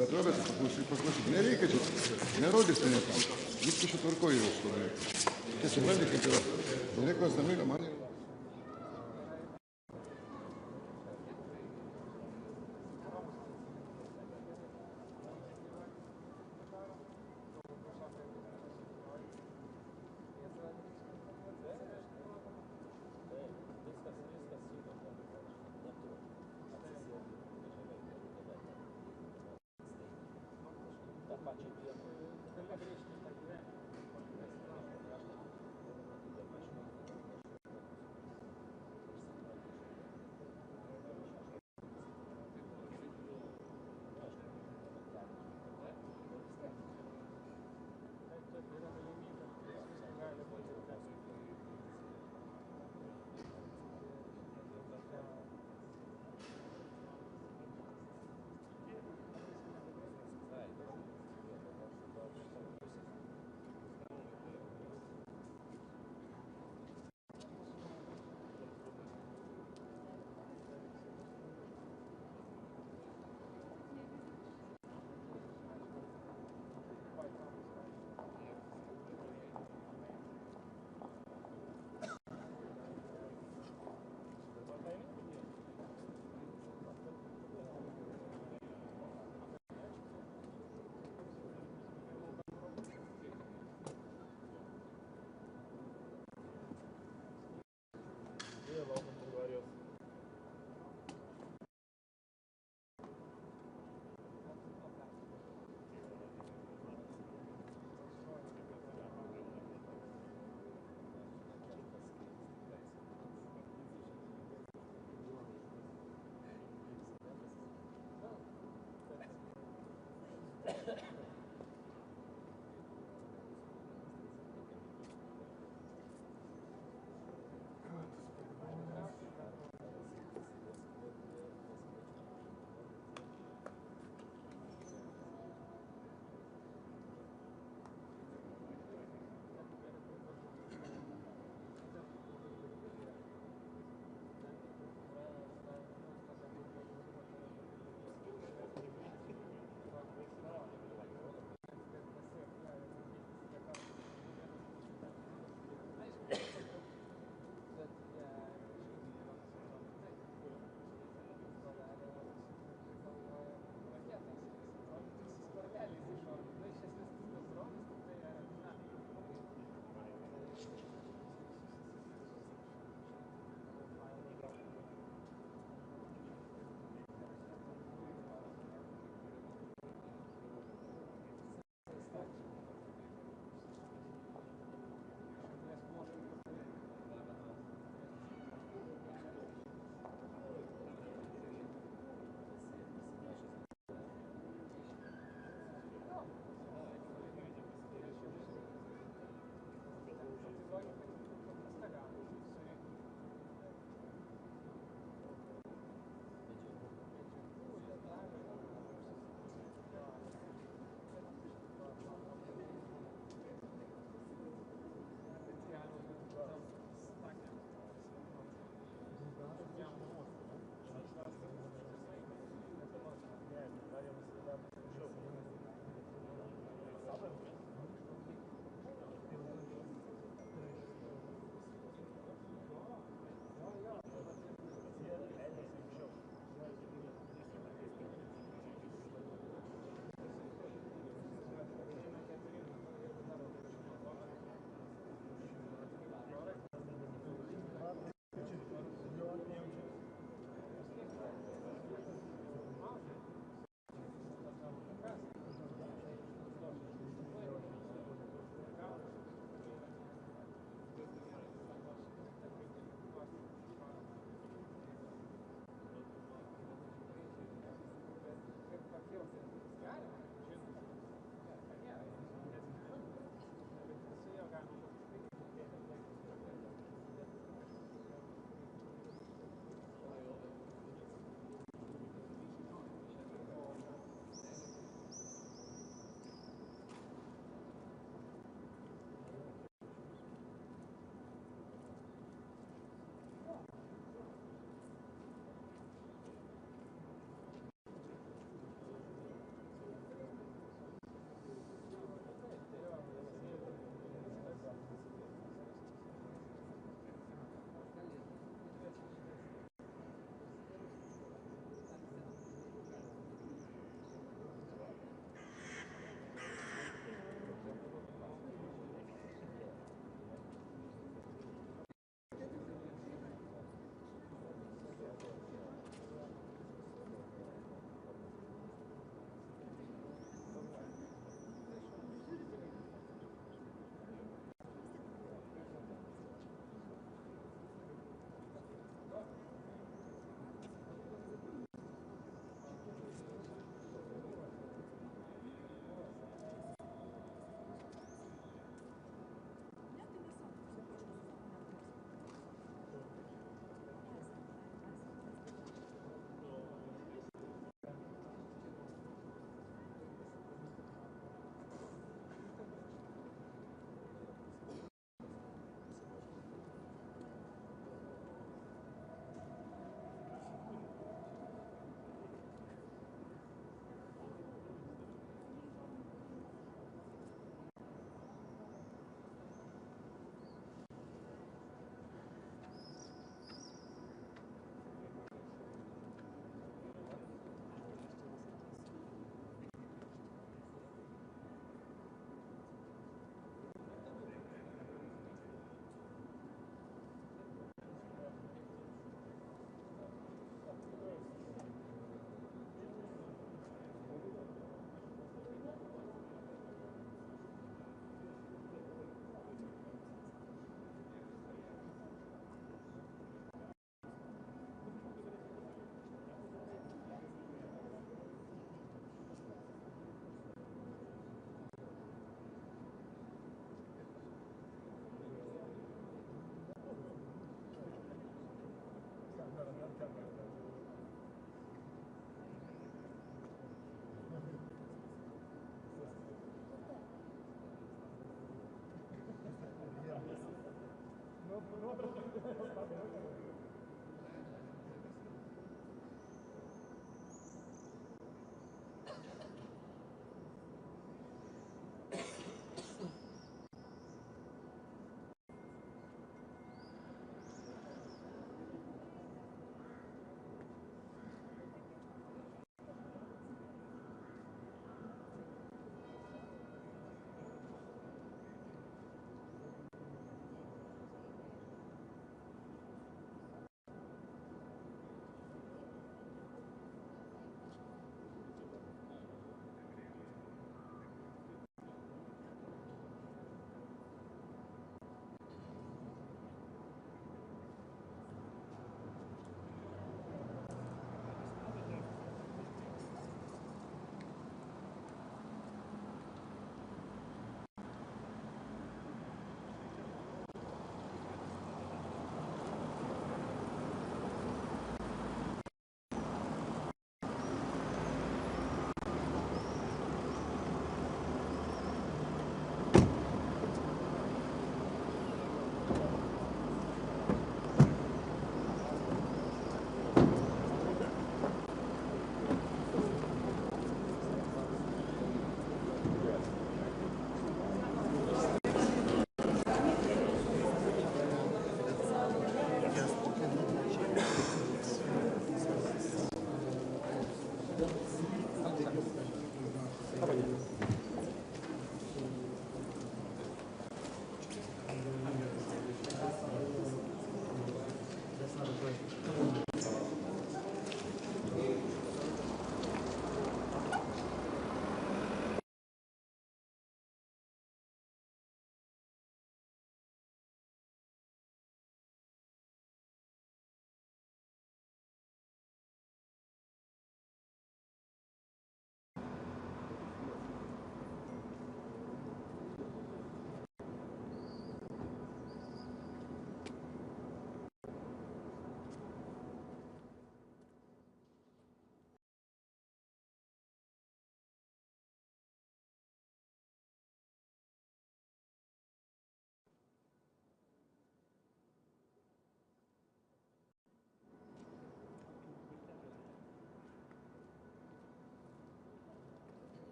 Затребуйте, послушайте. Не рікачіть, не родиться ніяк. Їдьте, що творкою розповідає. Те собранні хотіла. Далеко знамили, мані.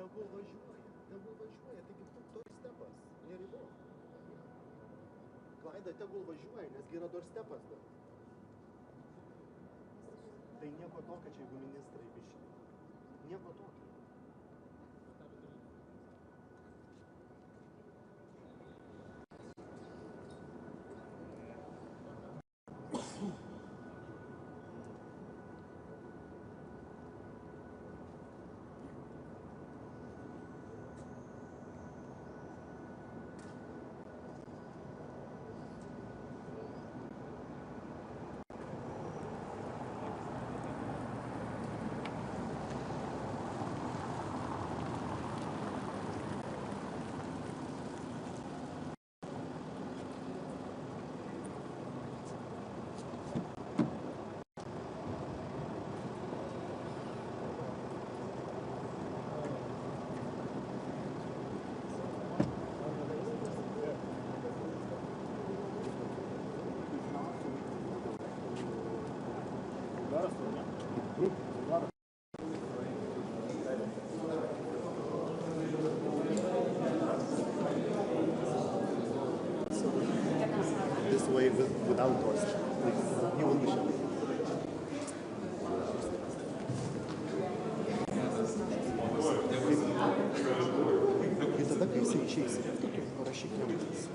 Tegul važiuoja, taigi doorstepas, neribok. Klaida, tegul važiuoja, nesgi yra doorstepas dar. Tai nieko tokio čia, jeigu ministrai biški. Nieko tokio. вчись, тут расщепляйтесь.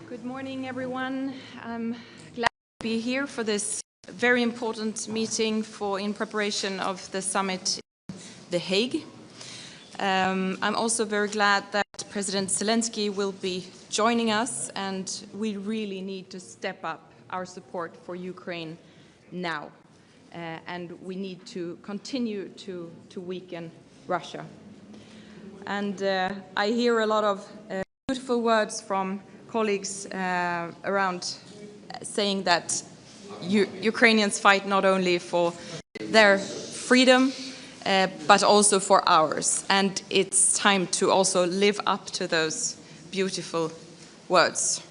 Good morning, everyone. I'm glad to be here for this very important meeting in preparation of the summit in The Hague. I'm also very glad that President Zelensky will be joining us, and we really need to step up our support for Ukraine now. And we need to continue to weaken Russia. And I hear a lot of beautiful words from colleagues around saying that Ukrainians fight not only for their freedom, but also for ours. And it's time to also live up to those beautiful words.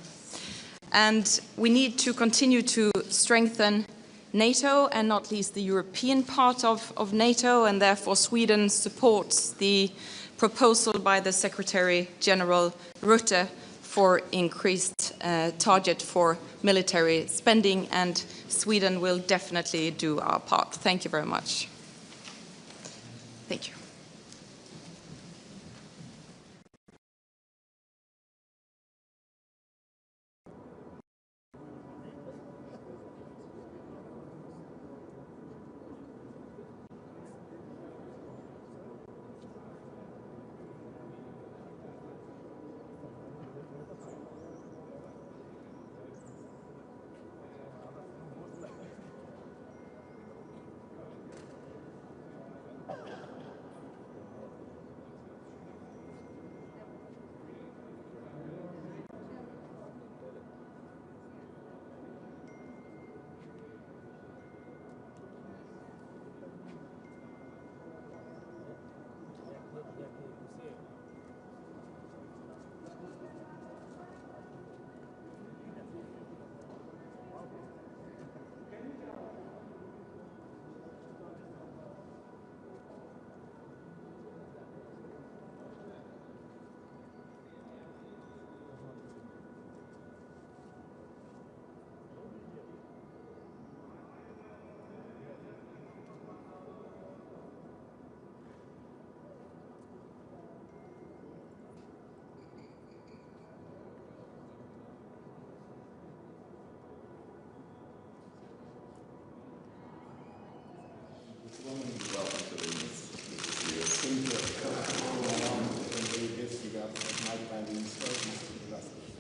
And we need to continue to strengthen NATO, and not least the European part of NATO, and therefore Sweden supports the proposal by the Secretary General Rutте for increased target for military spending, and Sweden will definitely do our part. Thank you very much. Thank you.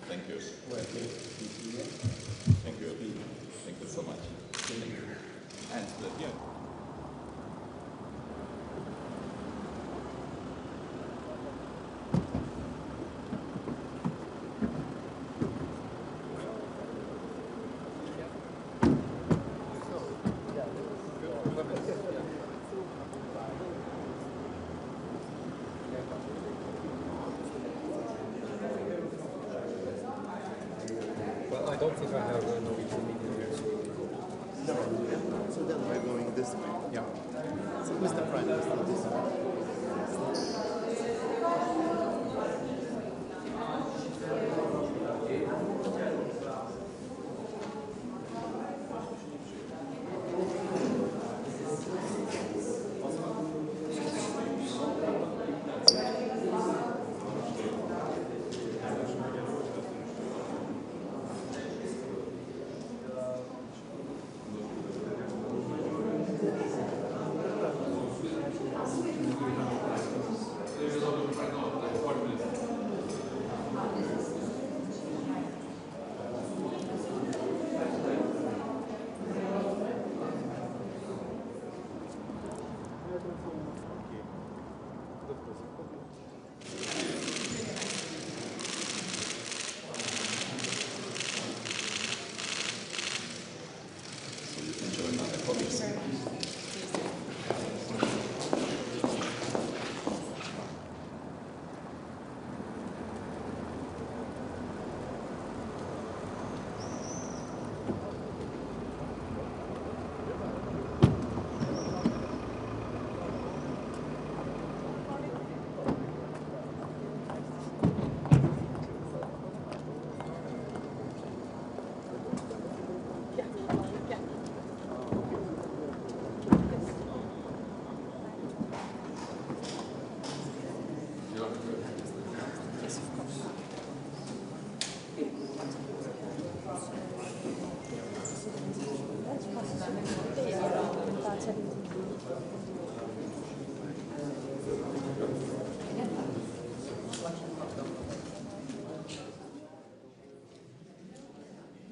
Thank you. Thank you. Thank you so much. Thank you. And yeah. Well, I don't think I have a Norwegian meeting here. No. So then we're going this way. Yeah. So Mr. Prime Minister, this way.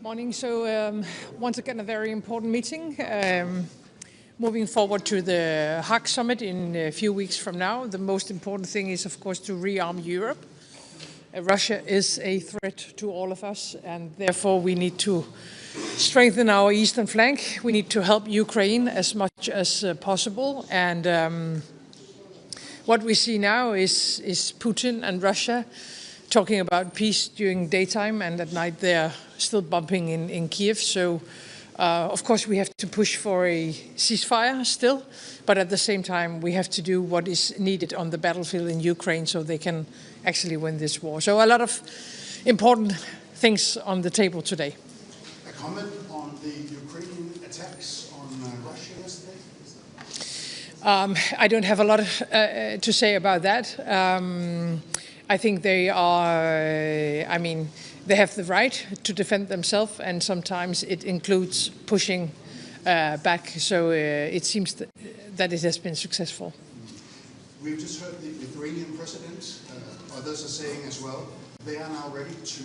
Morning. So once again, a very important meeting. Moving forward to the Hague summit in a few weeks from now, the most important thing is, of course, to rearm Europe. Russia is a threat to all of us, and therefore we need to strengthen our eastern flank. We need to help Ukraine as much as possible. And what we see now is Putin and Russia talking about peace during daytime, and at night they're still bumping in Kiev. So, of course, we have to push for a ceasefire still, but at the same time, we have to do what is needed on the battlefield in Ukraine so they can actually win this war. So a lot of important things on the table today. A comment on the Ukrainian attacks on Russia yesterday? I don't have a lot to say about that. I think they are, I mean, they have the right to defend themselves, and sometimes it includes pushing back. So it seems that it has been successful. We've just heard the Lithuanian president, others are saying as well, they are now ready to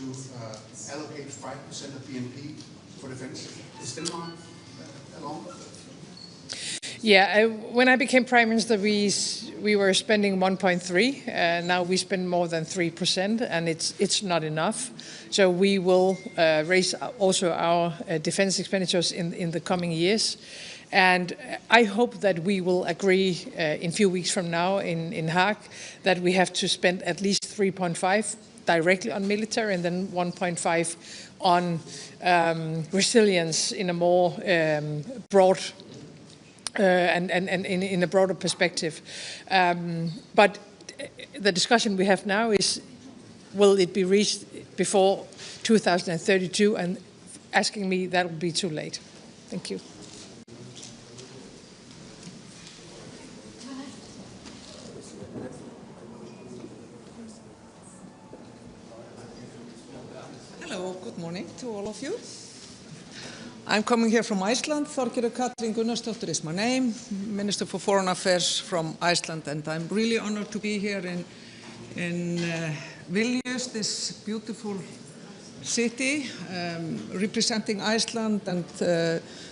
allocate 5% of BNP for defense. Is Denmark along? Yeah, when I became Prime Minister, we were spending 1.3. Now we spend more than 3%, and it's not enough. So we will raise also our defense expenditures in the coming years. And I hope that we will agree in a few weeks from now in Hague that we have to spend at least 3.5 directly on military and then 1.5 on resilience in a more broad and in a broader perspective. But the discussion we have now is, will it be reached before 2032? And asking me, that will be too late. Thank you. Hello, good morning to all of you. I'm coming here from Iceland. Þorgerður Katrín Gunnarsdóttir is my name, Minister for Foreign Affairs from Iceland, and I'm really honored to be here in Vilnius, this beautiful city, representing Iceland and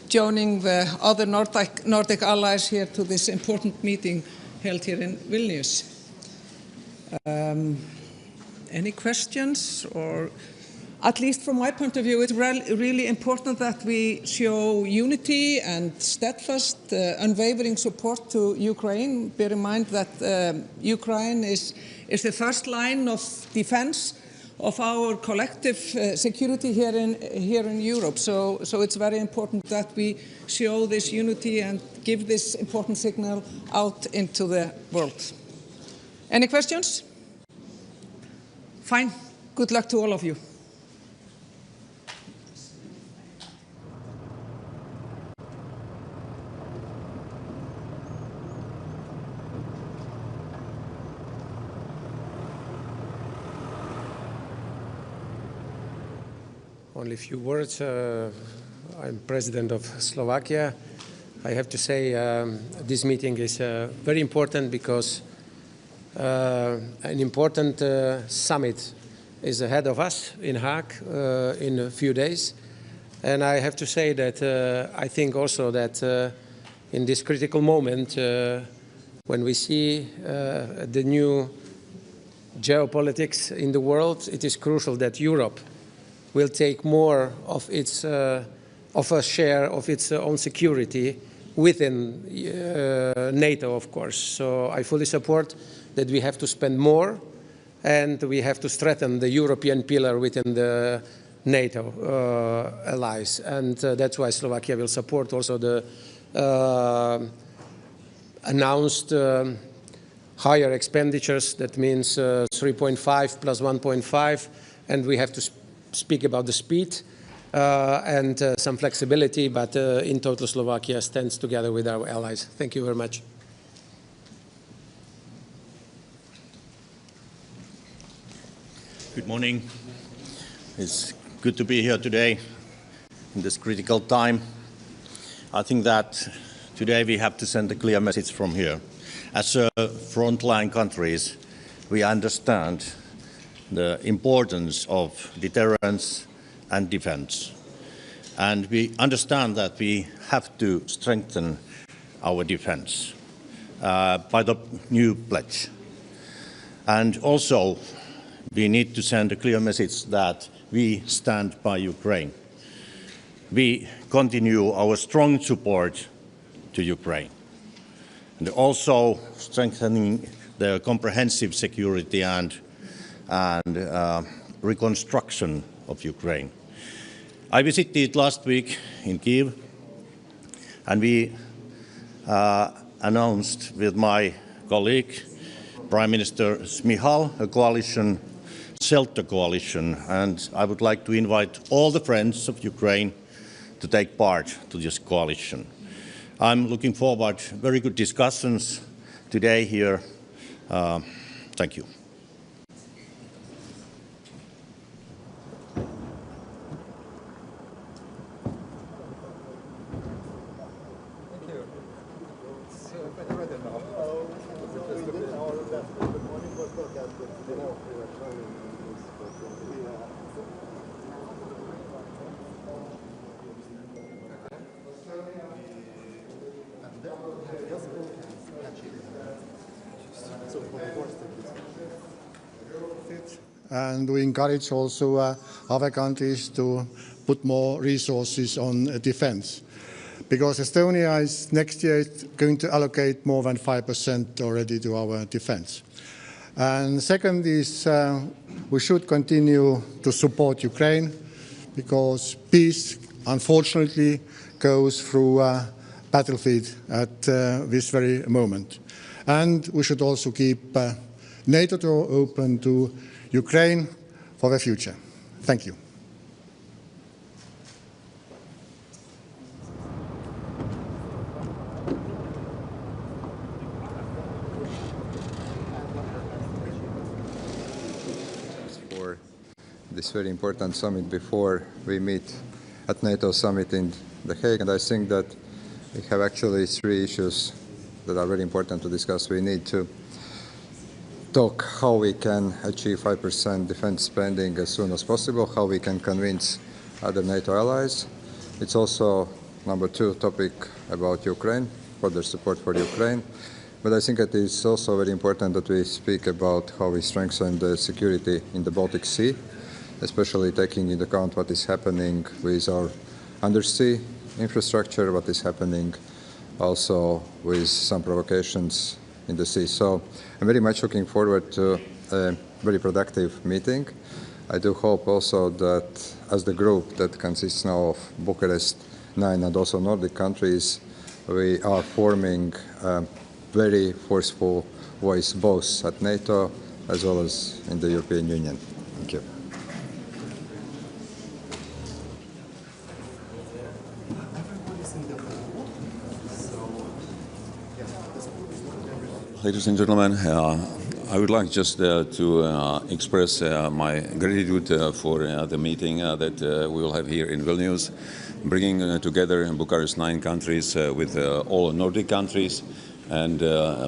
joining the other Nordic allies here to this important meeting held here in Vilnius. Any questions? Or at least from my point of view, it's really important that we show unity and steadfast, unwavering support to Ukraine. Bear in mind that Ukraine is the first line of defense of our collective security here in Europe. So it's very important that we show this unity and give this important signal out into the world. Any questions? Fine. Good luck to all of you. Only a few words. I'm president of Slovakia. I have to say this meeting is very important because an important summit is ahead of us in Hague in a few days. And I have to say that I think also that in this critical moment, when we see the new geopolitics in the world, it is crucial that Europe will take more of its of a share of its own security within NATO, of course. So I fully support that we have to spend more, and we have to strengthen the European pillar within the NATO allies, and that's why Slovakia will support also the announced higher expenditures. That means 3.5 plus 1.5, and we have to speak about the speed and some flexibility, but in total Slovakia stands together with our allies. Thank you very much. Good morning. It's good to be here today in this critical time. I think that today we have to send a clear message from here. As frontline countries, we understand the importance of deterrence and defense. And we understand that we have to strengthen our defense by the new pledge. And also, we need to send a clear message that we stand by Ukraine. We continue our strong support to Ukraine. And also strengthening the comprehensive security and reconstruction of Ukraine. I visited last week in Kyiv, and we announced with my colleague, Prime Minister Smihal, a coalition, shelter coalition, and I would like to invite all the friends of Ukraine to take part to this coalition. I'm looking forward to very good discussions today here. Thank you. And we encourage also other countries to put more resources on defense. Because Estonia is next year going to allocate more than 5% already to our defense. And second is we should continue to support Ukraine, because peace, unfortunately, goes through a battlefield at this very moment. And we should also keep NATO door open to Ukraine for the future. Thank you. For this very important summit before we meet at NATO summit in The Hague, and I think that we have actually three issues that are very important to discuss. We need to talk how we can achieve 5% defense spending as soon as possible, how we can convince other NATO allies. It's also number 2 topic about Ukraine, further support for Ukraine. But I think it is also very important that we speak about how we strengthen the security in the Baltic Sea, especially taking into account what is happening with our undersea infrastructure, what is happening also with some provocations in the sea. So I'm very much looking forward to a very productive meeting. I do hope also that as the group that consists now of Bucharest 9 and also Nordic countries, we are forming a very forceful voice both at NATO as well as in the European Union. Thank you. Ladies and gentlemen, I would like just to express my gratitude for the meeting that we will have here in Vilnius, bringing together Bucharest 9 countries with all Nordic countries and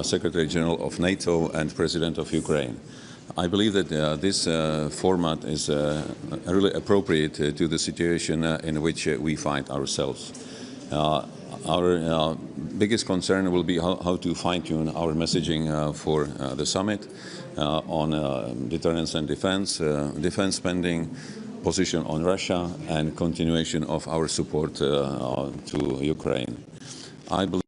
Secretary General of NATO and President of Ukraine. I believe that this format is really appropriate to the situation in which we find ourselves. Our biggest concern will be how to fine-tune our messaging for the summit on deterrence and defense, defense spending, position on Russia, and continuation of our support to Ukraine. I believe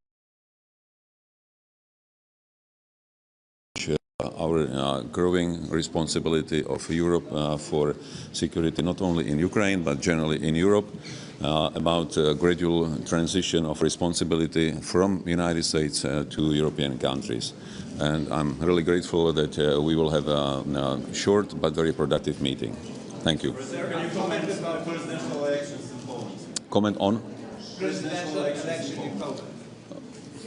our growing responsibility of Europe for security, not only in Ukraine, but generally in Europe, about gradual transition of responsibility from the United States to European countries. And I'm really grateful that we will have a short but very productive meeting. Thank you. Can you comment about presidential elections in Poland? Comment on? Presidential election in Poland.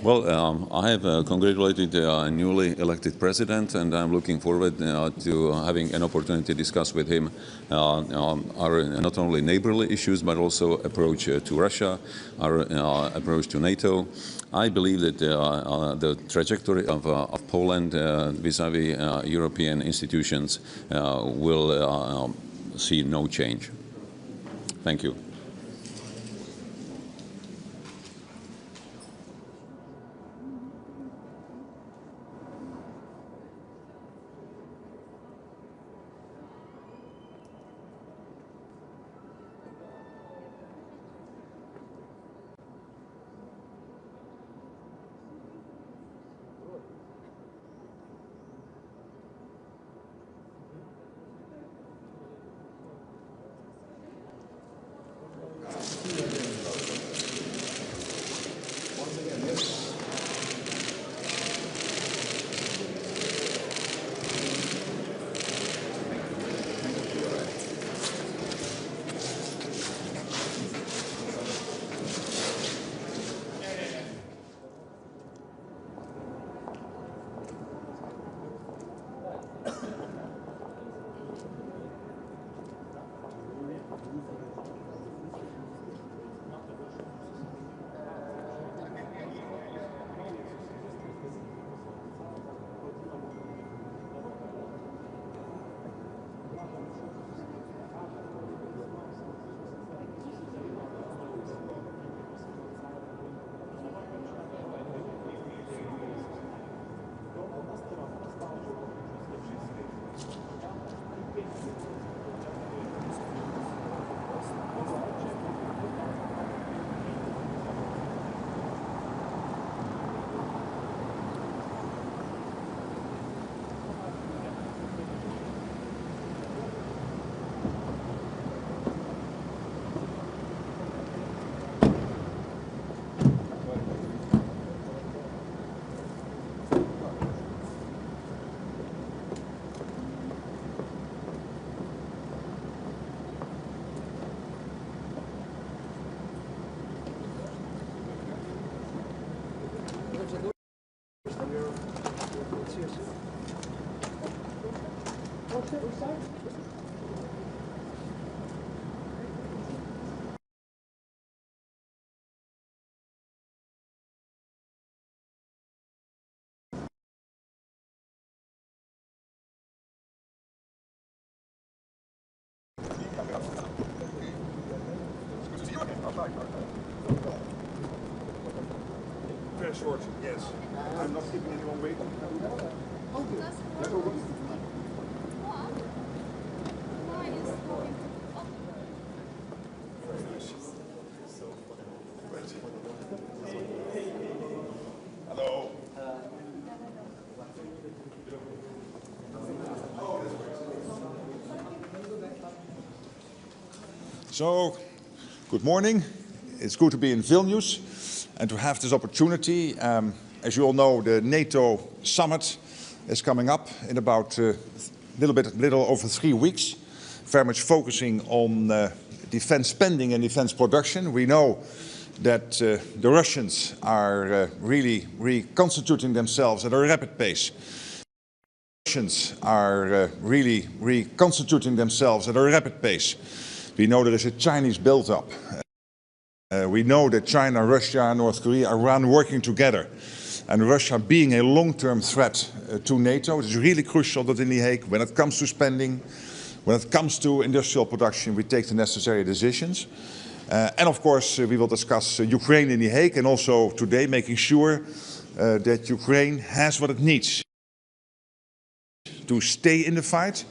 Well, I have congratulated the newly elected president, and I'm looking forward to having an opportunity to discuss with him our not only neighborly issues, but also approach to Russia, our approach to NATO. I believe that the trajectory of Poland vis-à-vis European institutions will see no change. Thank you. short, yes. I'm not keeping anyone waiting. Hello. So, good morning. It's good to be in Vilnius and to have this opportunity. As you all know, the NATO summit is coming up in about little over 3 weeks, very much focusing on defense spending and defense production. We know that the Russians are really reconstituting themselves at a rapid pace. Russians are really reconstituting themselves at a rapid pace. We know there is a Chinese build-up. We know that China, Russia, North Korea, Iran working together. And Russia being a long-term threat to NATO, it is really crucial that in The Hague, when it comes to spending, when it comes to industrial production, we take the necessary decisions. And of course, we will discuss Ukraine in The Hague, and also today making sure that Ukraine has what it needs to stay in the fight.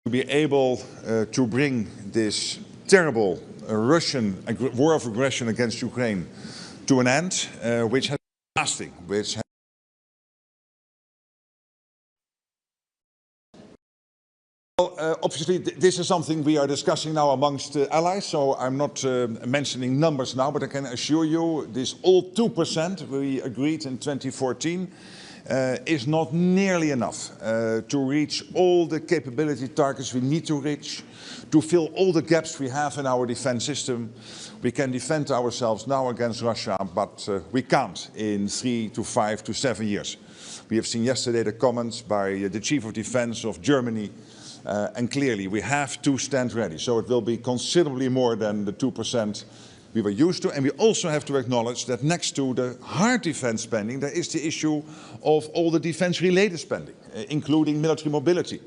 To be able to bring this terrible Russian war of aggression against Ukraine to an end, which has been lasting, which has obviously, this is something we are discussing now amongst allies, so I'm not mentioning numbers now, but I can assure you this old 2% we agreed in 2014 is not nearly enough to reach all the capability targets we need to reach, to fill all the gaps we have in our defense system. We can defend ourselves now against Russia, but we can't in 3 to 5 to 7 years. We have seen yesterday the comments by the Chief of Defense of Germany, and clearly we have to stand ready. So it will be considerably more than the 2% we were used to. And we also have to acknowledge that next to the hard defense spending, there is the issue of all the defense-related spending, including military mobility,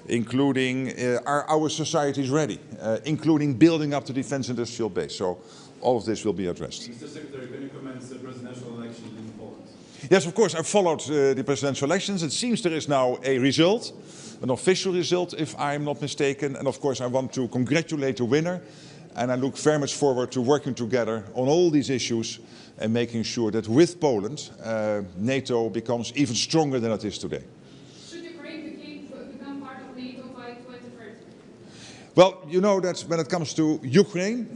including are our societies ready, including building up the defense industrial base. So all of this will be addressed. Mr. Secretary, can you comment on the presidential election in Poland? Yes, of course, I followed the presidential elections. It seems there is now a result, an official result, if I'm not mistaken. And of course, I want to congratulate the winner. And I look very much forward to working together on all these issues and making sure that with Poland, NATO becomes even stronger than it is today. Should Ukraine become part of NATO by 2030? Well, you know that when it comes to Ukraine,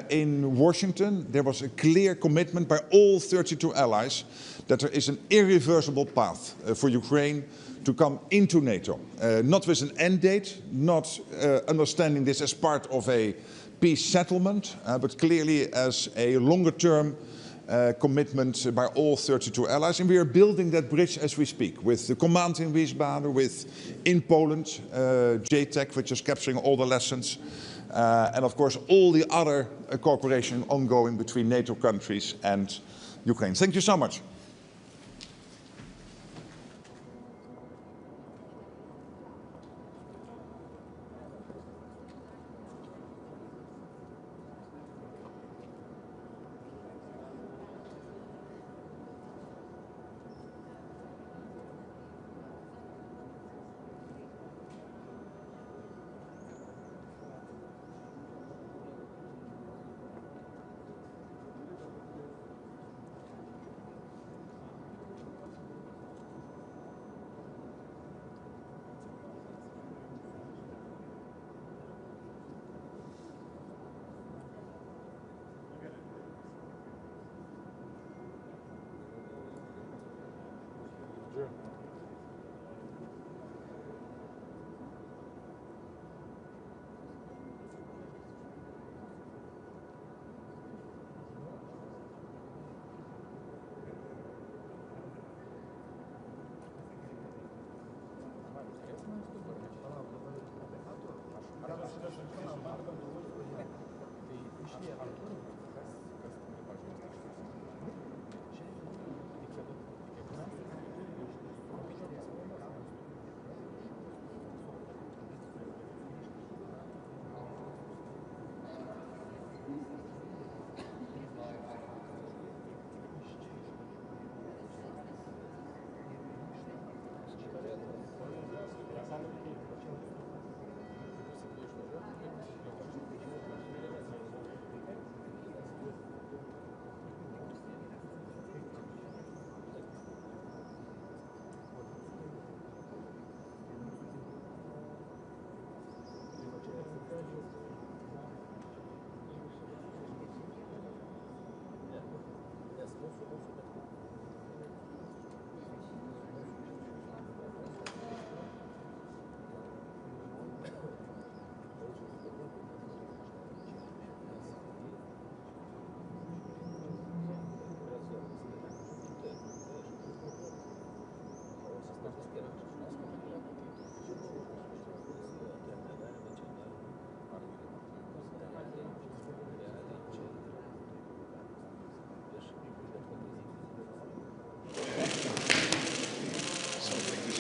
in Washington, there was a clear commitment by all 32 allies that there is an irreversible path for Ukraine to come into NATO. Not with an end date, not understanding this as part of a peace settlement, but clearly as a longer-term commitment by all 32 allies. And we are building that bridge as we speak, with the command in Wiesbaden, with in Poland, JTEC, which is capturing all the lessons, and of course all the other cooperation ongoing between NATO countries and Ukraine. Thank you so much.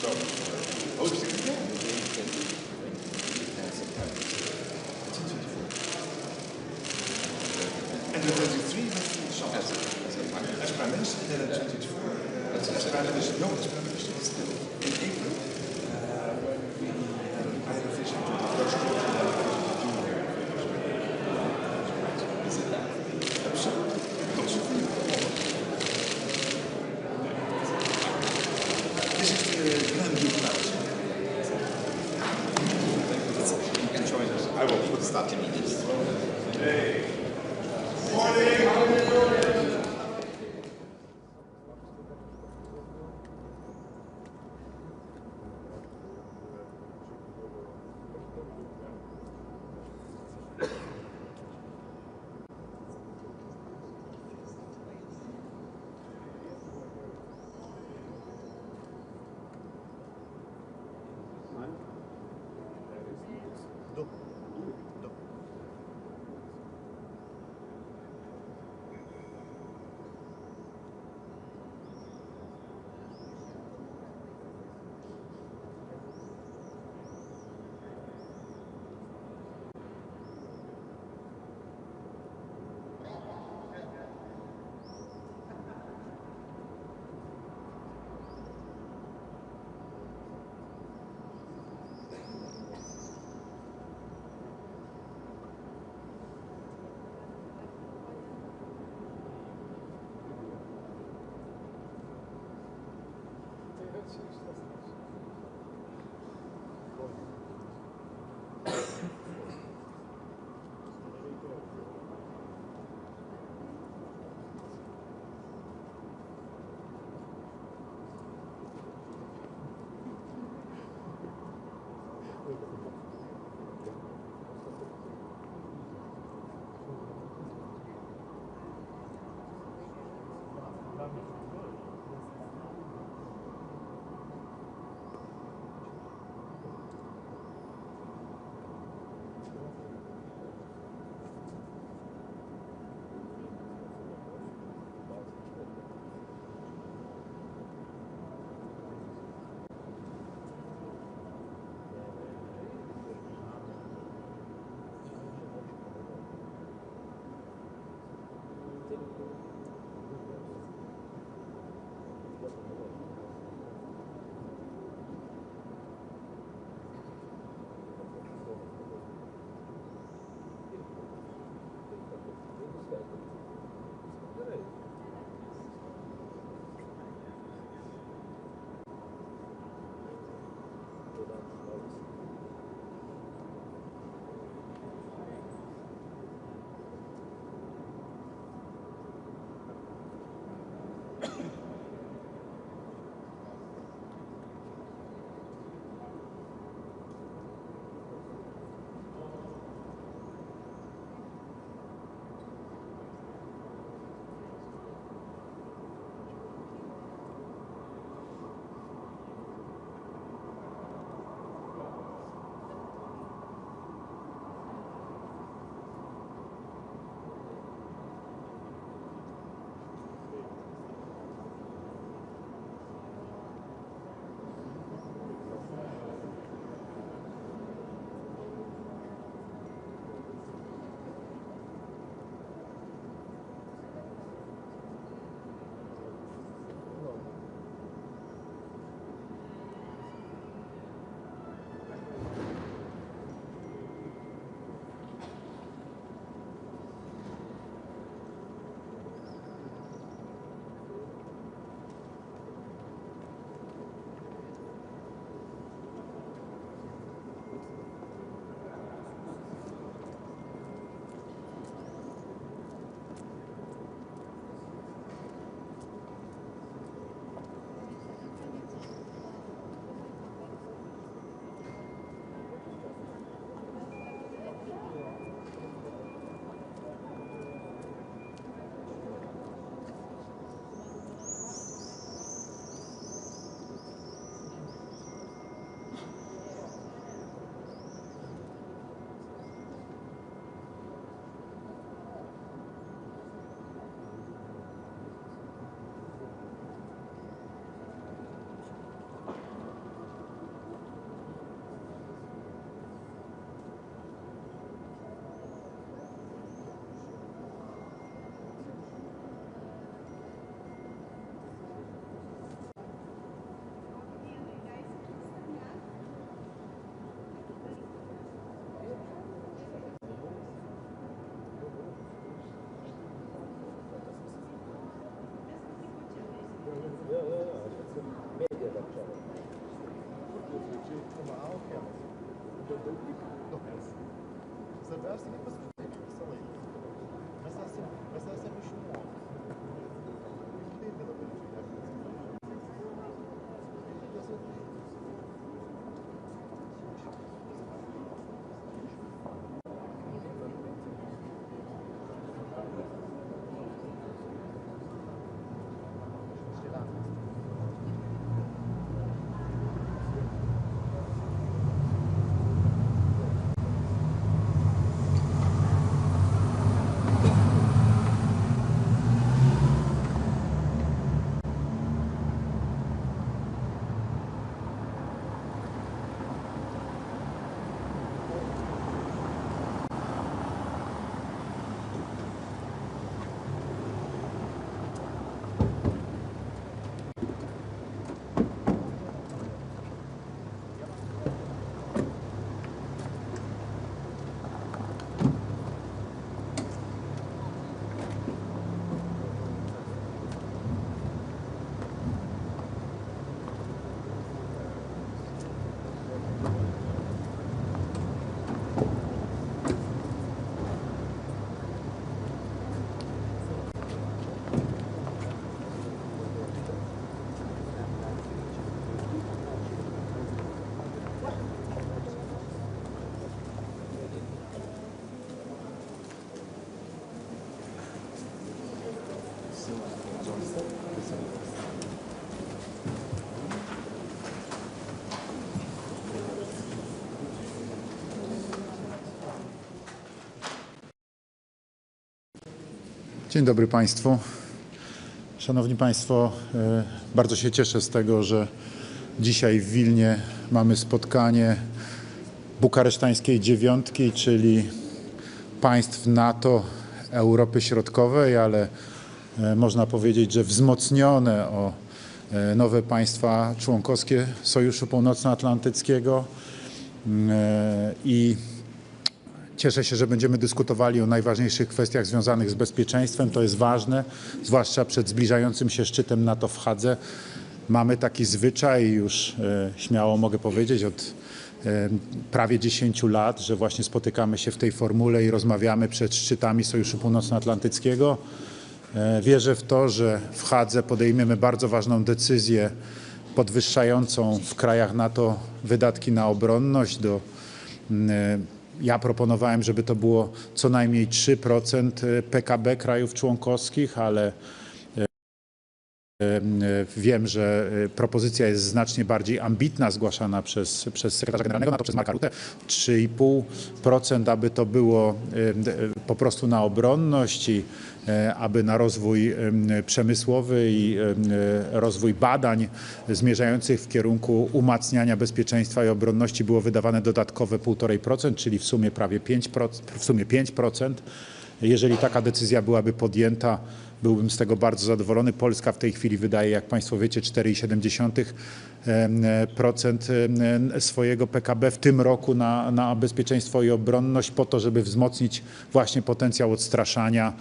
And the 23 as Prime Minister, and then 24 as Prime Minister. No, as Prime Minister. In April, I had a visit to the first group, and then a visit to June. Absolutely. This is the Grand Duke Palace. You can join us. I will start immediately. Hey. Dzień dobry Państwu. Szanowni Państwo, bardzo się cieszę z tego, że dzisiaj w Wilnie mamy spotkanie bukaresztańskiej dziewiątki, czyli państw NATO Europy Środkowej, ale można powiedzieć, że wzmocnione o nowe państwa członkowskie Sojuszu Północnoatlantyckiego i cieszę się, że będziemy dyskutowali o najważniejszych kwestiach związanych z bezpieczeństwem. To jest ważne, zwłaszcza przed zbliżającym się szczytem NATO w Hadze. Mamy taki zwyczaj, już śmiało mogę powiedzieć, od prawie 10 lat, że właśnie spotykamy się w tej formule i rozmawiamy przed szczytami Sojuszu Północnoatlantyckiego. Wierzę w to, że w Hadze podejmiemy bardzo ważną decyzję podwyższającą w krajach NATO wydatki na obronność do ja proponowałem, żeby to było co najmniej 3% PKB krajów członkowskich, ale wiem, że propozycja jest znacznie bardziej ambitna, zgłaszana przez sekretarza generalnego NATO, przez Marka Rütte. 3,5%, aby to było po prostu na obronność i aby na rozwój przemysłowy i rozwój badań zmierzających w kierunku umacniania bezpieczeństwa i obronności było wydawane dodatkowe 1,5%, czyli w sumie prawie 5%. Jeżeli taka decyzja byłaby podjęta, byłbym z tego bardzo zadowolony. Polska w tej chwili wydaje, jak Państwo wiecie, 4,7% swojego PKB w tym roku na bezpieczeństwo i obronność, po to, żeby wzmocnić właśnie potencjał odstraszania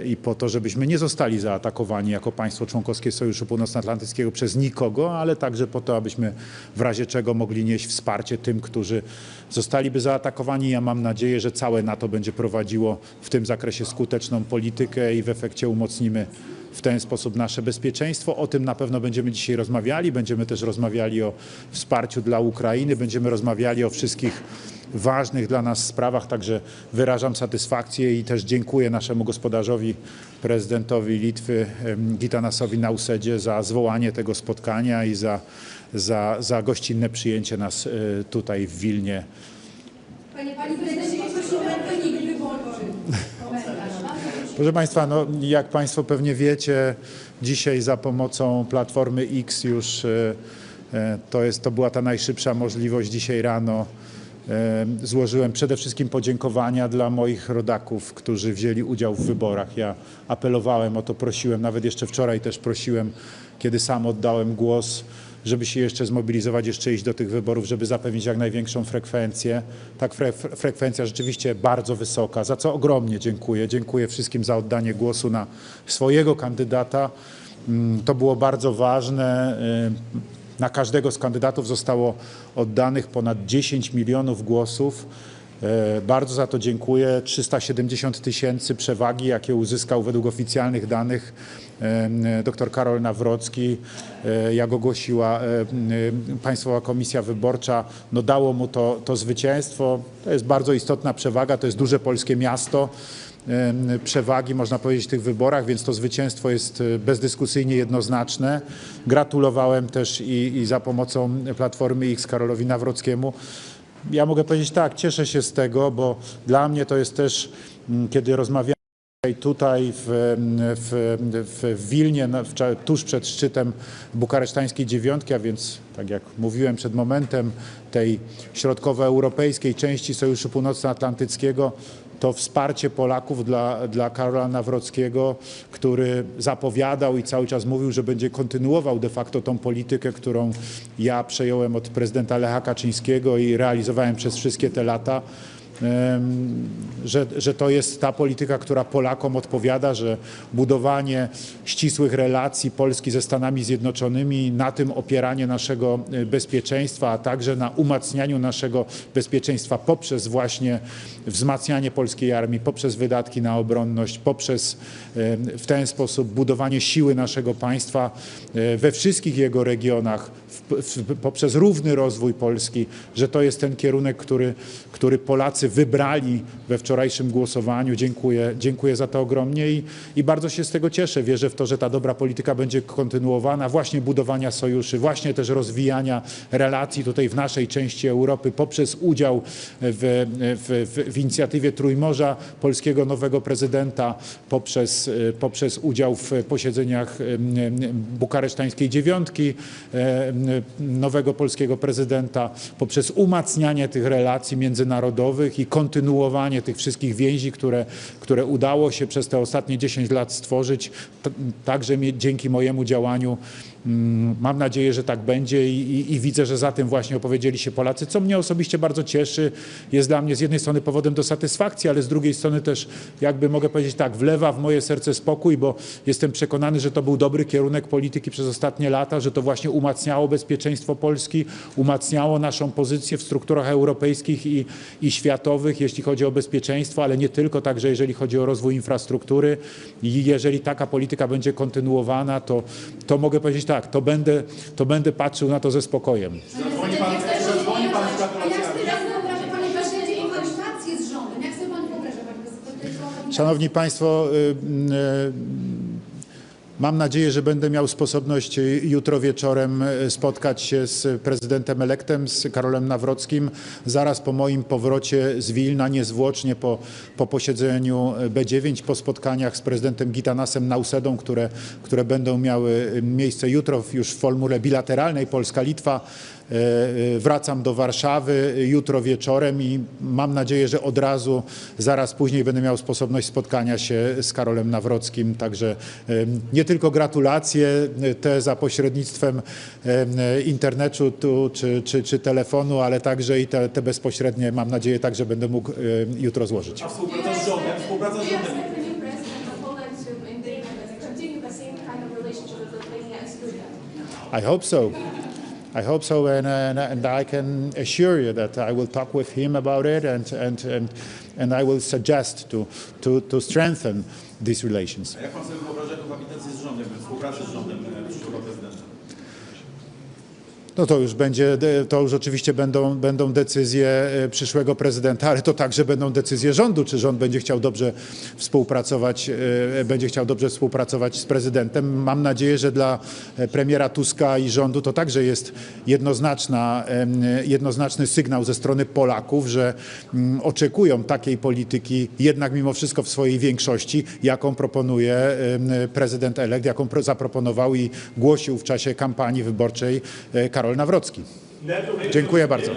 i po to, żebyśmy nie zostali zaatakowani jako państwo członkowskie Sojuszu Północnoatlantyckiego przez nikogo, ale także po to, abyśmy w razie czego mogli nieść wsparcie tym, którzy zostaliby zaatakowani. Ja mam nadzieję, że całe NATO będzie prowadziło w tym zakresie skuteczną politykę i w efekcie umocnimy w ten sposób nasze bezpieczeństwo. O tym na pewno będziemy dzisiaj rozmawiali. Będziemy też rozmawiali o wsparciu dla Ukrainy. Będziemy rozmawiali o wszystkich ważnych dla nas sprawach. Także wyrażam satysfakcję i też dziękuję naszemu gospodarzowi, prezydentowi Litwy, Gitanasowi Nausedzie za zwołanie tego spotkania i za gościnne przyjęcie nas tutaj w Wilnie. Panie prezydencie, prosimy o wynik wyborów. Proszę Państwa, no, jak Państwo pewnie wiecie, dzisiaj za pomocą Platformy X już to była ta najszybsza możliwość. Dzisiaj rano złożyłem przede wszystkim podziękowania dla moich rodaków, którzy wzięli udział w wyborach. Ja apelowałem o to, prosiłem, nawet jeszcze wczoraj też prosiłem, kiedy sam oddałem głos, żeby się jeszcze zmobilizować, jeszcze iść do tych wyborów, żeby zapewnić jak największą frekwencję. Tak, frekwencja rzeczywiście bardzo wysoka, za co ogromnie dziękuję. Dziękuję wszystkim za oddanie głosu na swojego kandydata. To było bardzo ważne. Na każdego z kandydatów zostało oddanych ponad 10 milionów głosów. Bardzo za to dziękuję. 370 000 przewagi, jakie uzyskał według oficjalnych danych dr Karol Nawrocki, jak ogłosiła Państwowa Komisja Wyborcza, no dało mu to zwycięstwo. To jest bardzo istotna przewaga, to jest duże polskie miasto. Przewagi, można powiedzieć, w tych wyborach, więc to zwycięstwo jest bezdyskusyjnie jednoznaczne. Gratulowałem też i za pomocą Platformy X Karolowi Nawrockiemu. Ja mogę powiedzieć tak, cieszę się z tego, bo dla mnie to jest też, kiedy rozmawiamy tutaj w Wilnie, tuż przed szczytem bukaresztańskiej dziewiątki, a więc tak jak mówiłem przed momentem, tej środkowoeuropejskiej części Sojuszu Północnoatlantyckiego, to wsparcie Polaków dla Karola Nawrockiego, który zapowiadał i cały czas mówił, że będzie kontynuował de facto tą politykę, którą ja przejąłem od prezydenta Lecha Kaczyńskiego i realizowałem przez wszystkie te lata. Że to jest ta polityka, która Polakom odpowiada, że budowanie ścisłych relacji Polski ze Stanami Zjednoczonymi, na tym opieranie naszego bezpieczeństwa, a także na umacnianiu naszego bezpieczeństwa poprzez właśnie wzmacnianie polskiej armii, poprzez wydatki na obronność, poprzez w ten sposób budowanie siły naszego państwa we wszystkich jego regionach, poprzez równy rozwój Polski, że to jest ten kierunek, który Polacy wybrali we wczorajszym głosowaniu. Dziękuję za to ogromnie i bardzo się z tego cieszę. Wierzę w to, że ta dobra polityka będzie kontynuowana, właśnie budowania sojuszy, właśnie też rozwijania relacji tutaj w naszej części Europy poprzez udział w inicjatywie Trójmorza polskiego nowego prezydenta, poprzez udział w posiedzeniach bukaresztańskiej dziewiątki nowego polskiego prezydenta, poprzez umacnianie tych relacji międzynarodowych i kontynuowanie tych wszystkich więzi, które udało się przez te ostatnie 10 lat stworzyć, także dzięki mojemu działaniu. Mam nadzieję, że tak będzie i widzę, że za tym właśnie opowiedzieli się Polacy, co mnie osobiście bardzo cieszy. Jest dla mnie z jednej strony powodem do satysfakcji, ale z drugiej strony też, jakby mogę powiedzieć tak, wlewa w moje serce spokój, bo jestem przekonany, że to był dobry kierunek polityki przez ostatnie lata, że to właśnie umacniało bezpieczeństwo Polski, umacniało naszą pozycję w strukturach europejskich i światowych, jeśli chodzi o bezpieczeństwo, ale nie tylko, także jeżeli chodzi o rozwój infrastruktury. I jeżeli taka polityka będzie kontynuowana, to mogę powiedzieć tak, to będę patrzył na to ze spokojem. Zadzwoni pan z gratulacjami. Szanowni Państwo, mam nadzieję, że będę miał sposobność jutro wieczorem spotkać się z prezydentem elektem, z Karolem Nawrockim, zaraz po moim powrocie z Wilna, niezwłocznie po posiedzeniu B9, po spotkaniach z prezydentem Gitanasem Nausedą, które będą miały miejsce jutro już w formule bilateralnej Polska-Litwa. Wracam do Warszawy jutro wieczorem i mam nadzieję, że od razu, zaraz później będę miał sposobność spotkania się z Karolem Nawrockim. Także nie tylko gratulacje te za pośrednictwem internetu czy telefonu, ale także i te bezpośrednie, mam nadzieję, także będę mógł jutro złożyć. A współpraca z rządem? I hope so. I hope so, and I can assure you that I will talk with him about it, and I will suggest to strengthen these relations. A jak pan sobie wyobraża kohabitację z rządem, współpracę z rządem przyszłego prezydenta? No to już oczywiście będą decyzje przyszłego prezydenta, ale to także będą decyzje rządu, czy rząd będzie chciał dobrze współpracować z prezydentem. Mam nadzieję, że dla premiera Tuska i rządu to także jest jednoznaczny sygnał ze strony Polaków, że oczekują takiej polityki jednak mimo wszystko w swojej większości, jaką proponuje prezydent elekt, jaką zaproponował i głosił w czasie kampanii wyborczej Karol Nawrocki. Dziękuję bardzo.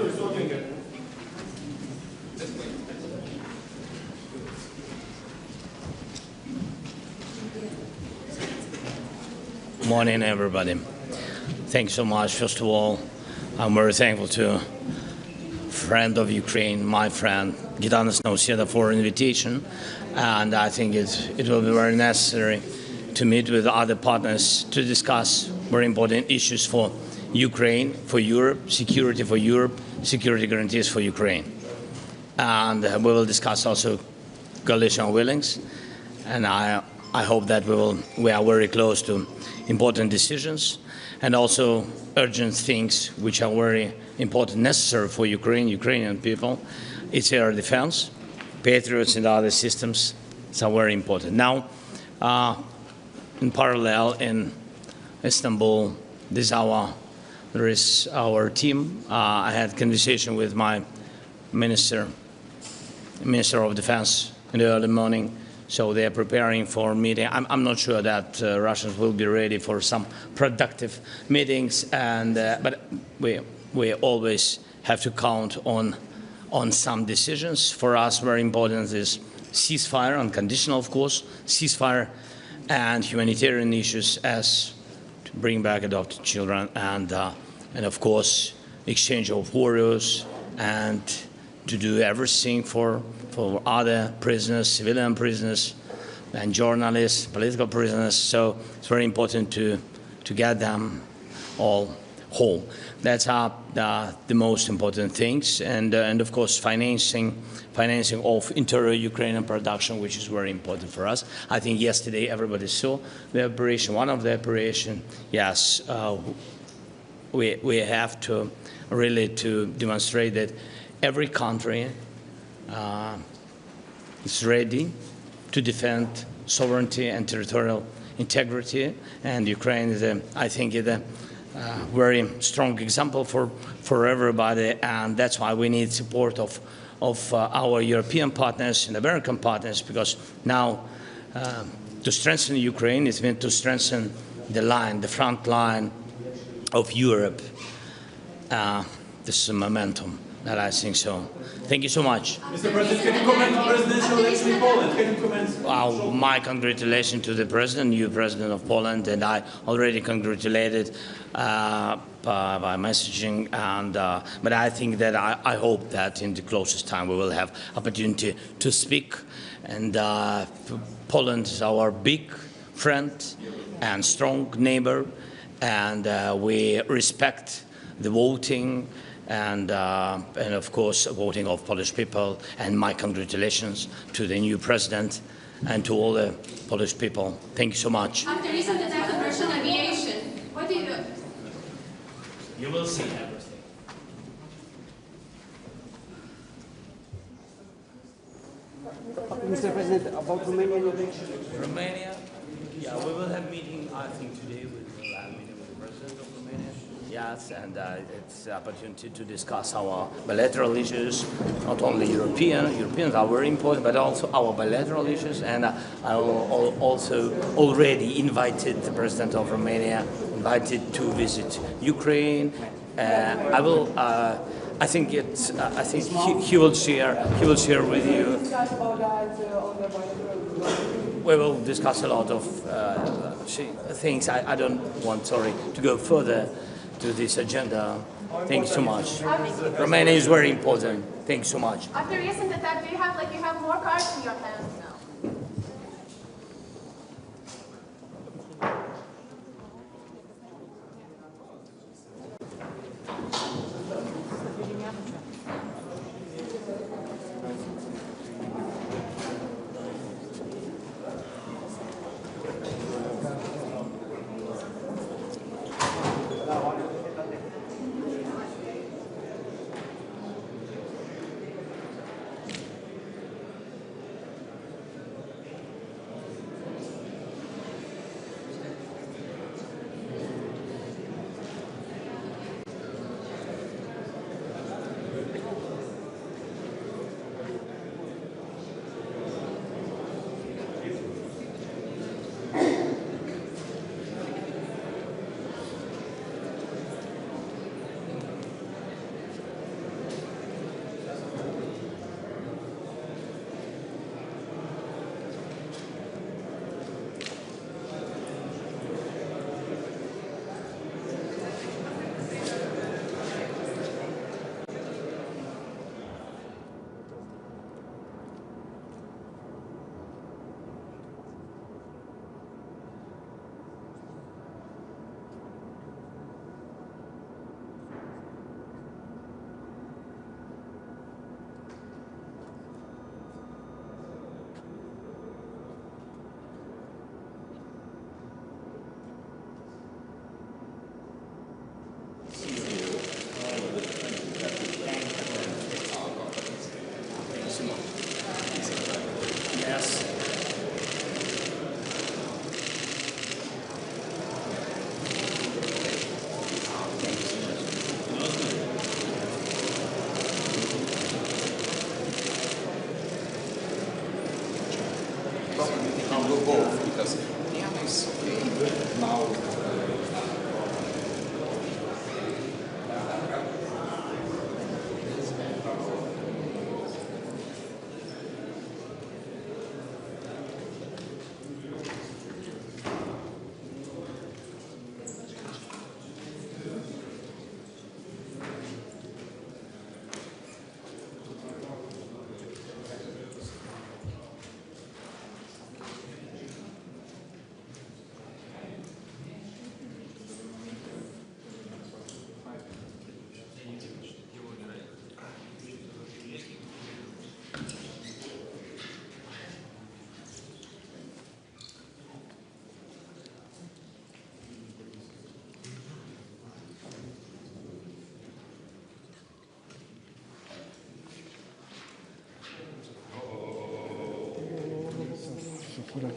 Morning, everybody. Thanks so much. First of all, I'm very thankful to friend of Ukraine, my friend Gitanas Nauseda, for invitation, and I think it will be very necessary to meet with other partners to discuss very important issues for Ukraine for Europe, security for Europe, security guarantees for Ukraine. And we will discuss also coalition willings. And I hope that we are very close to important decisions and also urgent things which are very important, necessary for Ukrainian people. It's air defense, Patriots and other systems. It's very important. Now, in parallel in Istanbul, there is our team. I had conversation with my Minister of Defense in the early morning. So they are preparing for a meeting. I'm not sure that Russians will be ready for some productive meetings, but we always have to count on some decisions. For us, very important is ceasefire, unconditional, of course, ceasefire, and humanitarian issues as to bring back adopted children, and of course, exchange of warriors, and to do everything for other prisoners, civilian prisoners, and journalists, political prisoners. So it's very important to get them all whole. That's the most important things, and of course financing of interior Ukrainian production, which is very important for us. I think yesterday everybody saw the operation. One of the operation, yes, we have to really to demonstrate that every country is ready to defend sovereignty and territorial integrity, and Ukraine is, I think, a very strong example for everybody, and that's why we need support of our European partners and American partners, because now to strengthen Ukraine is meant to strengthen the front line of Europe. This is a momentum that I think so. Thank you so much. Mr. President, can you comment on presidential election in Poland? Can you comment? My congratulations to the president, new president of Poland, and I already congratulated by messaging. But I think that I hope that in the closest time we will have opportunity to speak. And Poland is our big friend and strong neighbor, and we respect the voting and of course voting of Polish people, and my congratulations to the new president and to all the Polish people. Thank you so much. After recent attack on Russian aviation, what do you do? You will see everything. Mr. President, about Romanian election. Romania, yeah, we will have meeting, I think today we will have meeting with the president of Romania. Yes, and it's an opportunity to discuss our bilateral issues, not only Europeans are very important, but also our bilateral issues. And I also already invited the president of Romania, to visit Ukraine. I think he will share with you. We will discuss a lot of things. I don't want, to go further to this agenda. Thank you so much. Romania is very important. Thank you so much. After recent attack, do you have more cards in your hands now? Я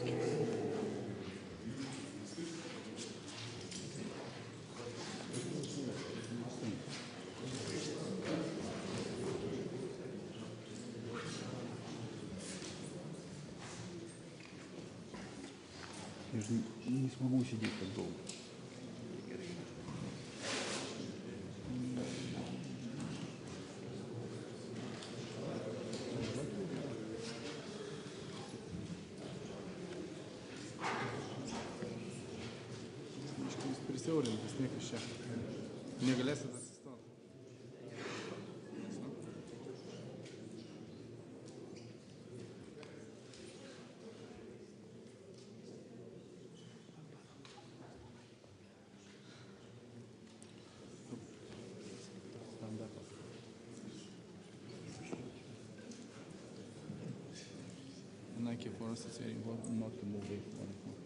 же не смогу сидеть так долго. For us, it's very important not to move away from it.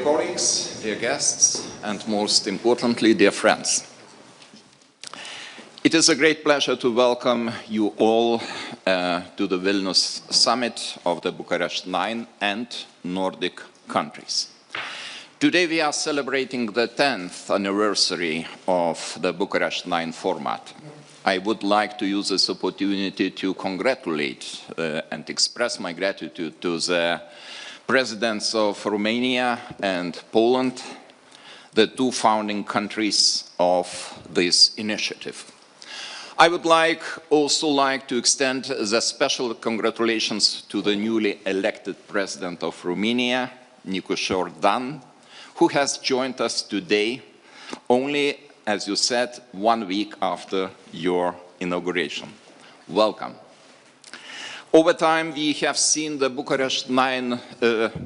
colleagues, dear guests, and most importantly, dear friends. It is a great pleasure to welcome you all to the Vilnius summit of the Bucharest 9 and Nordic countries. Today we are celebrating the 10th anniversary of the Bucharest 9 format. I would like to use this opportunity to congratulate and express my gratitude to the presidents of Romania and Poland, the two founding countries of this initiative. I would also like to extend the special congratulations to the newly elected president of Romania, Nicu Șordan, who has joined us today only, as you said, 1 week after your inauguration. Welcome. Over time, we have seen the Bucharest 9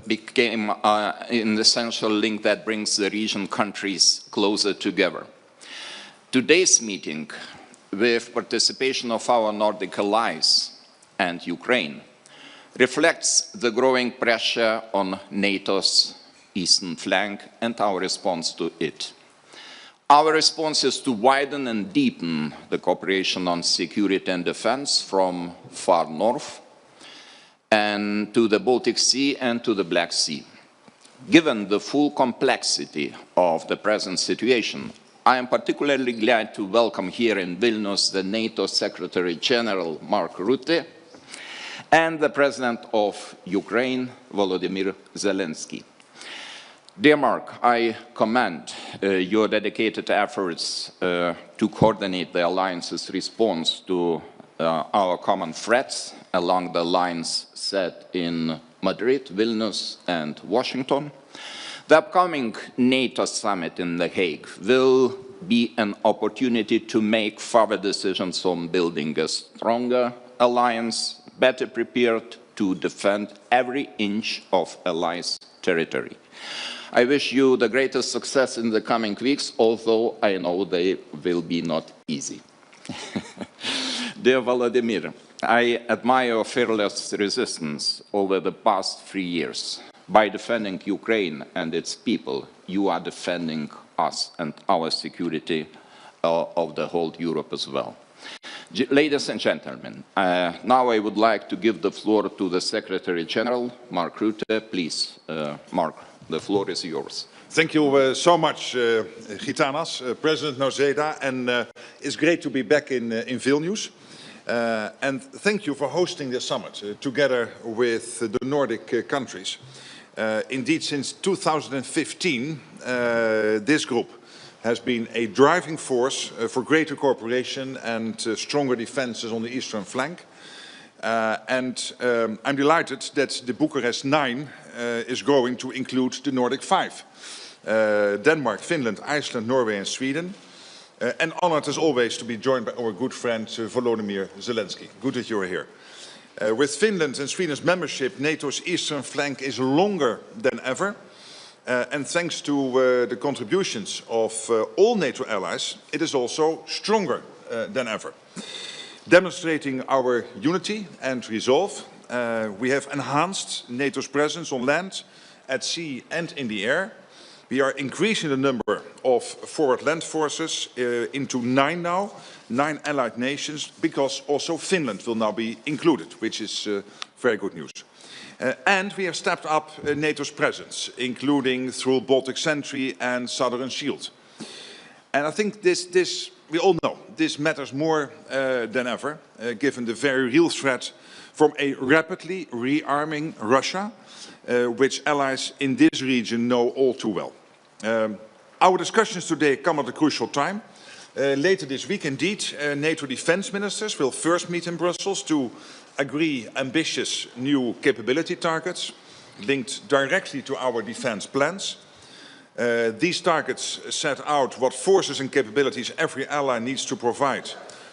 became an essential link that brings the region countries closer together. Today's meeting, with participation of our Nordic allies and Ukraine, reflects the growing pressure on NATO's eastern flank and our response to it. Our response is to widen and deepen the cooperation on security and defense from far north and to the Baltic Sea and to the Black Sea. Given the full complexity of the present situation, I am particularly glad to welcome here in Vilnius the NATO Secretary General Mark Rютте and the President of Ukraine, Volodymyr Zelensky. Dear Mark, I commend your dedicated efforts to coordinate the Alliance's response to our common threats along the lines set in Madrid, Vilnius, and Washington. The upcoming NATO summit in The Hague will be an opportunity to make further decisions on building a stronger alliance, better prepared to defend every inch of allies' territory. I wish you the greatest success in the coming weeks, although I know they will be not easy. Dear Volodymyr, I admire your fearless resistance over the past 3 years. By defending Ukraine and its people, you are defending us and our security of the whole Europe as well. Ladies and gentlemen, now I would like to give the floor to the Secretary General, Mark Rютте. Please, Mark, the floor is yours. Thank you so much, Gitanas, President Nozeda, and it's great to be back in Vilnius. And thank you for hosting the summit together with the Nordic countries. Indeed, since 2015, this group has been a driving force for greater cooperation and stronger defenses on the eastern flank. I'm delighted that the Bucharest 9 is going to include the Nordic 5. Denmark, Finland, Iceland, Norway and Sweden. And honored as always to be joined by our good friend Volodymyr Zelensky. Good that you are here. With Finland and Sweden's membership, NATO's eastern flank is longer than ever. And thanks to the contributions of all NATO allies, it is also stronger than ever. Demonstrating our unity and resolve, we have enhanced NATO's presence on land, at sea and in the air. We are increasing the number of forward land forces into 9 now, 9 allied nations, because also Finland will now be included, which is very good news. And we have stepped up NATO's presence, including through Baltic Sentry and Southern Shield. And I think this we all know, this matters more than ever, given the very real threat from a rapidly rearming Russia, which allies in this region know all too well. Our discussions today come at a crucial time. Later this week, indeed, NATO defense ministers will first meet in Brussels to agree ambitious new capability targets linked directly to our defense plans. These targets set out what forces and capabilities every ally needs to provide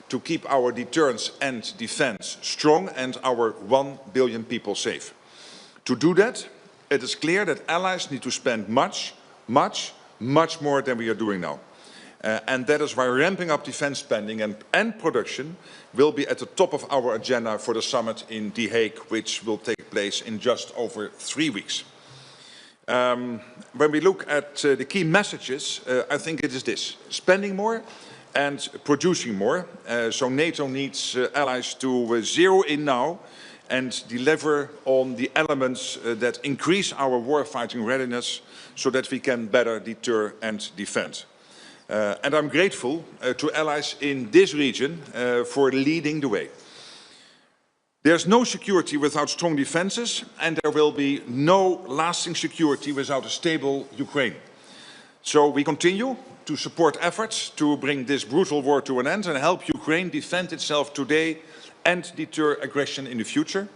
to keep our deterrence and defense strong and our 1 billion people safe. To do that, it is clear that allies need to spend much more than we are doing now. And that is why ramping up defense spending and production will be at the top of our agenda for the summit in The Hague, which will take place in just over 3 weeks. When we look at the key messages, I think it is this: spending more and producing more. So NATO needs allies to zero in now and deliver on the elements that increase our warfighting readiness so that we can better deter and defend. And I'm grateful to allies in this region for leading the way. There's no security without strong defenses, and there will be no lasting security without a stable Ukraine. So we continue to support efforts to bring this brutal war to an end and help Ukraine defend itself today and deter aggression in the future.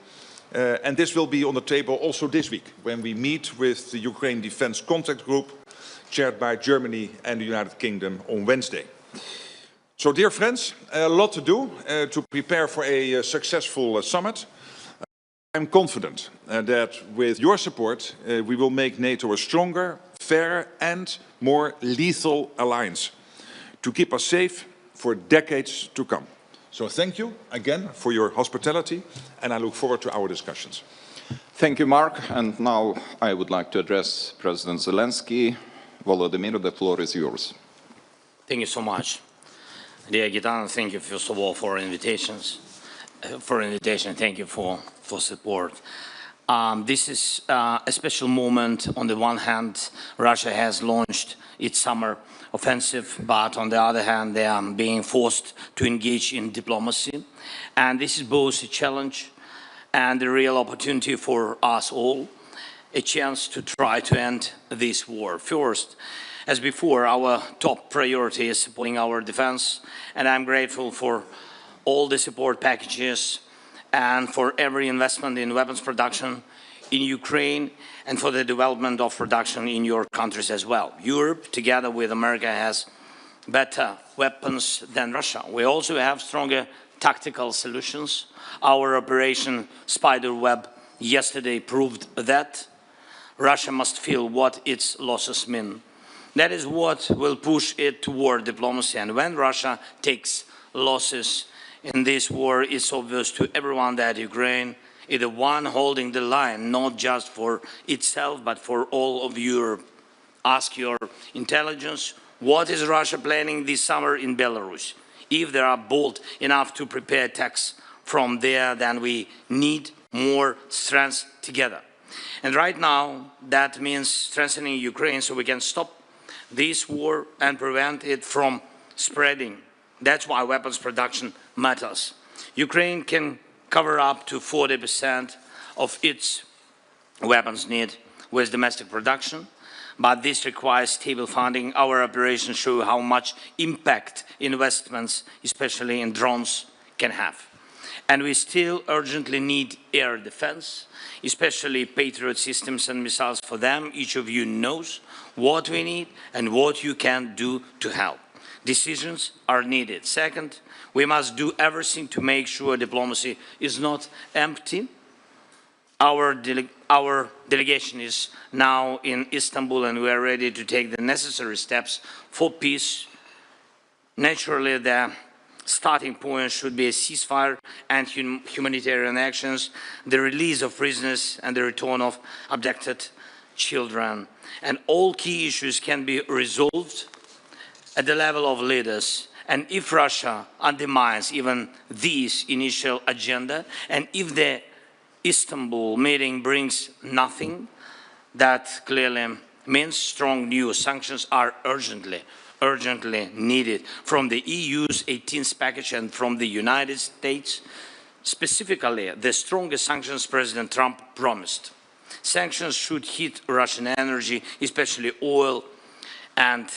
And this will be on the table also this week when we meet with the Ukraine Defense Contact Group chaired by Germany and the United Kingdom on Wednesday. So, dear friends, a lot to do to prepare for a successful summit. I'm confident that with your support, we will make NATO a stronger, fairer and more lethal alliance to keep us safe for decades to come. So thank you again for your hospitality, and I look forward to our discussions. Thank you, Mark. And now I would like to address President Zelensky. Volodymyr, the floor is yours. Thank you so much. Dear Gitana, thank you first of all for invitations. Thank you for support. This is a special moment. On the one hand, Russia has launched its summer offensive, but on the other hand, they are being forced to engage in diplomacy. And this is both a challenge and a real opportunity for us all, a chance to try to end this war. First, as before, our top priority is supporting our defense, and I'm grateful for all the support packages and for every investment in weapons production in Ukraine and for the development of production in your countries as well. Europe, together with America, has better weapons than Russia. We also have stronger tactical solutions. Our Operation Spiderweb yesterday proved that. Russia must feel what its losses mean. That is what will push it toward diplomacy. And when Russia takes losses in this war, it's obvious to everyone that Ukraine is the one holding the line, not just for itself, but for all of Europe. Ask your intelligence, what is Russia planning this summer in Belarus? If they are bold enough to prepare attacks from there, then we need more strength together. And right now, that means strengthening Ukraine so we can stop this war and prevent it from spreading. That's why weapons production matters. Ukraine can cover up to 40% of its weapons need with domestic production, but this requires stable funding. Our operations show how much impact investments, especially in drones, can have. And we still urgently need air defense, especially Patriot systems and missiles for them. Each of you knows what we need and what you can do to help. Decisions are needed. Second, we must do everything to make sure diplomacy is not empty. Our delegation is now in Istanbul and we are ready to take the necessary steps for peace. Naturally, the starting point should be a ceasefire and humanitarian actions, the release of prisoners and the return of abducted children. And all key issues can be resolved at the level of leaders. And if Russia undermines even this initial agenda, and if the Istanbul meeting brings nothing, that clearly means strong new sanctions are urgently needed from the EU's 18th package and from the United States, specifically the strongest sanctions President Trump promised. Sanctions should hit Russian energy, especially oil and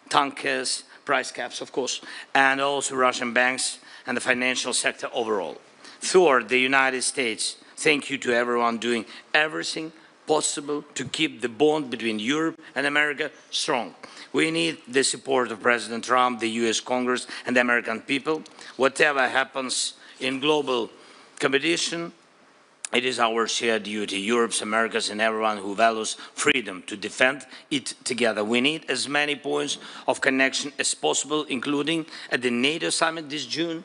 tankers, price caps, of course, and also Russian banks and the financial sector overall. Third, the United States. Thank you to everyone doing everything possible to keep the bond between Europe and America strong. We need the support of President Trump, the US Congress, and the American people. Whatever happens in global competition, It is our shared duty, Europe's, America's, and everyone who values freedom, to defend it together. We need as many points of connection as possible, including at the NATO summit this June.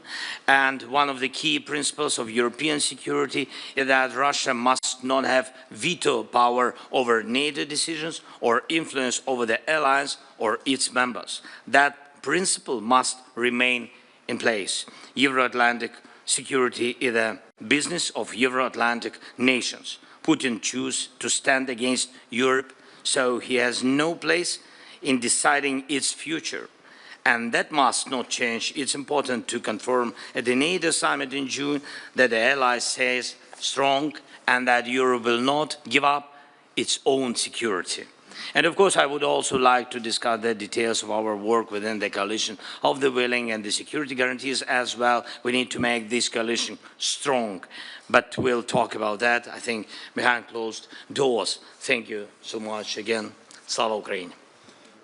And one of the key principles of European security is that Russia must not have veto power over NATO decisions or influence over the alliance or its members. That principle must remain in place. Euro-Atlantic security is a business of Euro-Atlantic nations. Putin chose to stand against Europe, so he has no place in deciding its future. And that must not change. It's important to confirm at the NATO summit in June that the allies stays strong and that Europe will not give up its own security. And of course, I would also like to discuss the details of our work within the coalition of the willing and the security guarantees as well. We need to make this coalition strong, but we'll talk about that, I think, behind closed doors. Thank you so much again. Slava Ukraini.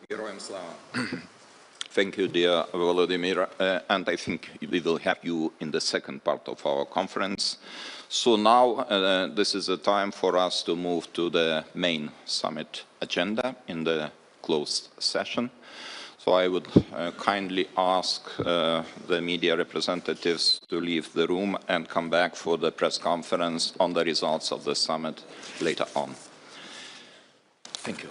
Героям слава. Thank you, dear Volodymyr, and I think we will have you in the second part of our conference. So now this is the time for us to move to the main summit agenda in the closed session. So I would kindly ask the media representatives to leave the room and come back for the press conference on the results of the summit later on. Thank you.